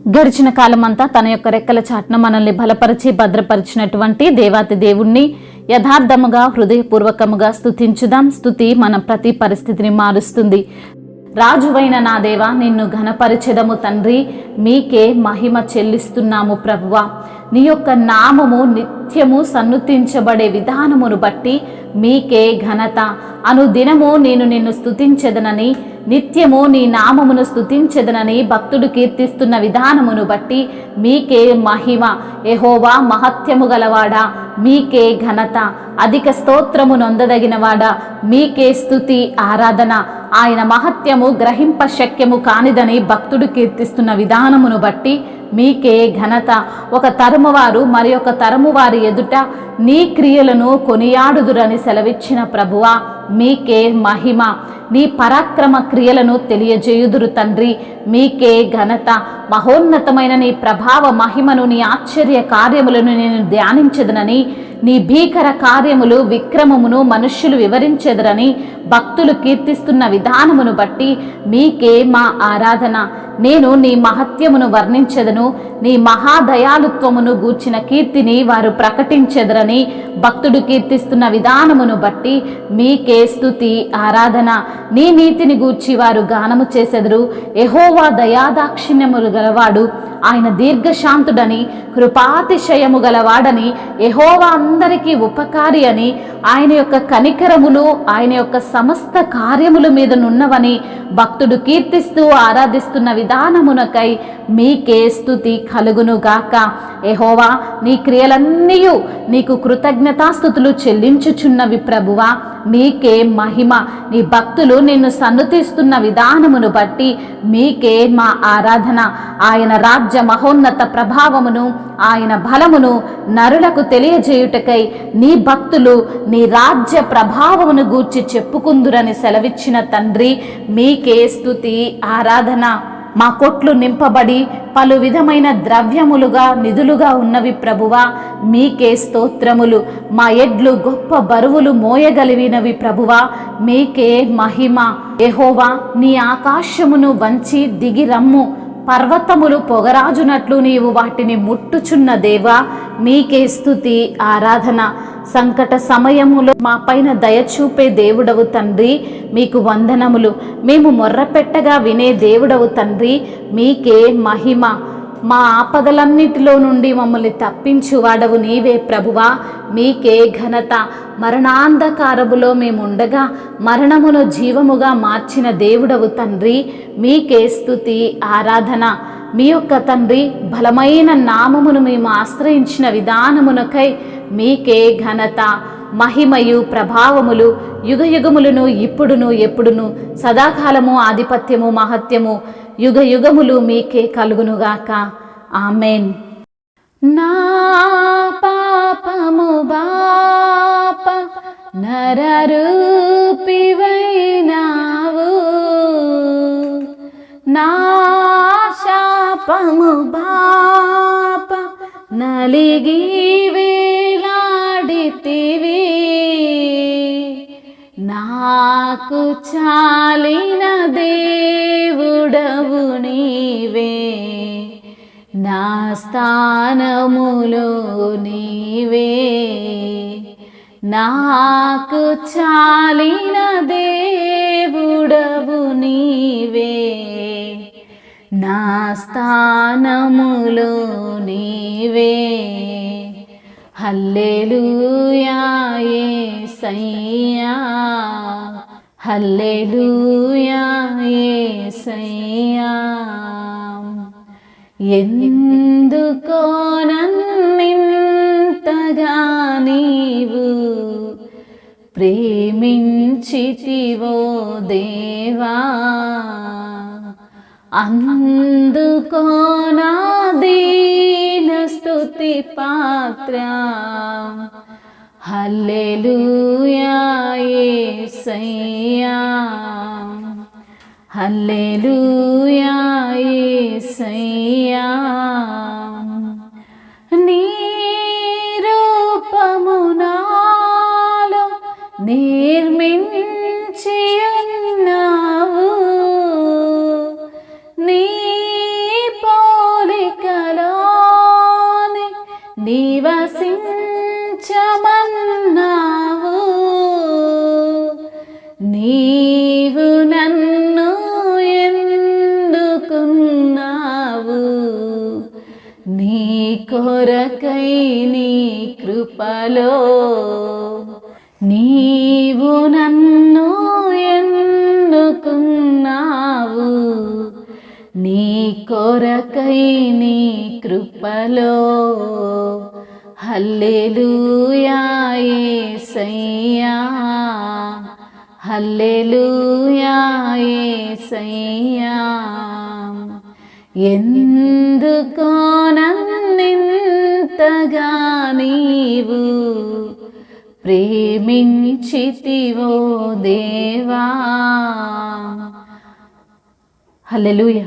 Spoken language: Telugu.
గడిచిన కాలమంతా తన యొక్క రెక్కల చాటున మనల్ని బలపరిచి భద్రపరిచినటువంటి దేవాతి దేవుణ్ణి యథార్థముగా హృదయపూర్వకముగా స్తుతించుదాం. స్తుతి మన ప్రతి పరిస్థితిని మారుస్తుంది. రాజువైన నా దేవా, నిన్ను ఘనపరిచెదము తండ్రి. మీకే మహిమ చెల్లిస్తున్నాము ప్రభువా. నీ యొక్క నామము నిత్యము సన్నుతించబడే విధానమును బట్టి మీకే ఘనత. అనుదినము నేను నిన్ను స్తుతించెదనని, నిత్యము నీ నామమును స్తుతించెదనని భక్తుడు కీర్తిస్తున్న విధానమును బట్టి మీకే మహిమ. యెహోవా మహత్యము గలవాడా, మీకే ఘనత. అధిక స్తోత్రము నొందదగినవాడా, మీకే స్తుతి ఆరాధన. ఆయన మహత్యము గ్రహింప శక్యము కానిదని భక్తుడు కీర్తిస్తున్న విధానమును బట్టి మీకే ఘనత. ఒక తరము వారు మరి ఒక తరము వారి ఎదుట నీ క్రియలను కొనియాడుదురని సెలవిచ్చిన ప్రభువా, మీకే మహిమ. నీ పరాక్రమ క్రియలను తెలియజేయుదురు తండ్రి. మీకే ఘనత. మహోన్నతమైన నీ ప్రభావ మహిమను, నీ ఆశ్చర్య కార్యములను నేను ధ్యానించదనని, నీ భీకర కార్యములు విక్రమమును మనుష్యులు వివరించెదరని భక్తులు కీర్తిస్తున్న విధానమును బట్టి మీకే మా ఆరాధన. నేను నీ మహత్యమును వర్ణించెదను, నీ మహాదయాలుత్వమును గూర్చిన కీర్తిని వారు ప్రకటించెదరని భక్తుడు కీర్తిస్తున్న విధానమును బట్టి మీకే స్తుతి ఆరాధన. నీ నీతిని గూర్చి వారు గానము చేసెదరు. యెహోవా దయాదాక్షిణ్యములు గలవాడు, ఆయన దీర్ఘశాంతుడని, కృపాతిశయము గలవాడని, యెహోవా అందరికీ ఉపకారి అని, ఆయన యొక్క కనికరములు ఆయన యొక్క సమస్త కార్యముల మీద నున్నవని భక్తుడు కీర్తిస్తూ ఆరాధిస్తున్న విధానమునకై మీకే స్తుతి కలుగునుగాక. యెహోవా, నీ క్రియలన్నీ నీకు కృతజ్ఞతాస్తుతులు చెల్లించుచున్నవి ప్రభువా. మీకే మహిమ. నీ భక్తులు నిన్ను సన్నుతిస్తున్న విధానమును బట్టి మీకే మా ఆరాధన. ఆయన రాజ్య మహోన్నత ప్రభావమును, ఆయన బలమును నరులకు తెలియజేయుటకై నీ భక్తులు నీ రాజ్య ప్రభావమును గూర్చి చెప్పుకుందురని సెలవిచ్చిన తండ్రి, మీకే స్తుతి ఆరాధన. మా కొట్లు నింపబడి పలు విధమైన ద్రవ్యములుగా నిధులుగా ఉన్నవి ప్రభువా. మీకే స్తోత్రములు. మా ఎడ్లు గొప్ప బరువులు మోయగలిగినవి ప్రభువా. మీకే మహిమ. యెహోవా, నీ ఆకాశమును వంచి దిగి రమ్ము. పర్వతములు పొగరాజునట్లు నీవు వాటిని ముట్టుచున్న దేవా, మీకే స్తుతి ఆరాధన. సంకట సమయములో మా పైన దయచూపే దేవుడవు తండ్రి, మీకు వందనములు. మేము మొర్రపెట్టగా వినే దేవుడవు తండ్రి, మీకే మహిమ. మా ఆపదలన్నిటిలో నుండి మమ్మల్ని తప్పించువాడవు నీవే ప్రభువా. మీకే ఘనత. మరణాంధకారములో మేముండగా మరణమును జీవముగా మార్చిన దేవుడవు తండ్రి, మీకే స్తుతి ఆరాధన. మీ యొక్క తండ్రి బలమైన నామమును మేము ఆశ్రయించిన విధానమునకై మీకే ఘనత, మహిమయు ప్రభావములు యుగయుగములను ఇప్పుడును ఎప్పుడును సదాకాలము ఆధిపత్యము మహత్యము యుగయుగములు మీకే కలుగునుగాక. ఆమెన్. నా పాపము బాప నరరూపివైనావు, నా శాపము బాప నలిగి వేలాడితివి. నాకు చాలిన దేవుడవు నీవే, నా స్థానములో నీవే. నాకు చాలిన దేవుడవు నీవే, నా స్థానములో నీవే. హల్లెలూయా యేసయ్యా, హల్లెలూయా యేసయ్యా. ఎందుకో నన్నింతగా నీవు ప్రేమించితివో దేవా, అందుకో నా దీన స్తుతి పాత్ర. హల్లెలూయా యేసయ్యా, హల్లెలూయా యేసయ్యా. నీ రూపము నాలో నిర్మించి ఉన్నావు, నీ పోలి కొరకై నీ కృపలో నీవు నన్ను ఎన్నుకున్నావు, నీ కొరకై నీ కృపలో. హల్లెలూయా యేసయ్యా, హల్లెలూయా యేసయ్యా. ఎందుకో నన్నింతగా నీవు ప్రేమించితివో దేవా. హల్లెలూయా.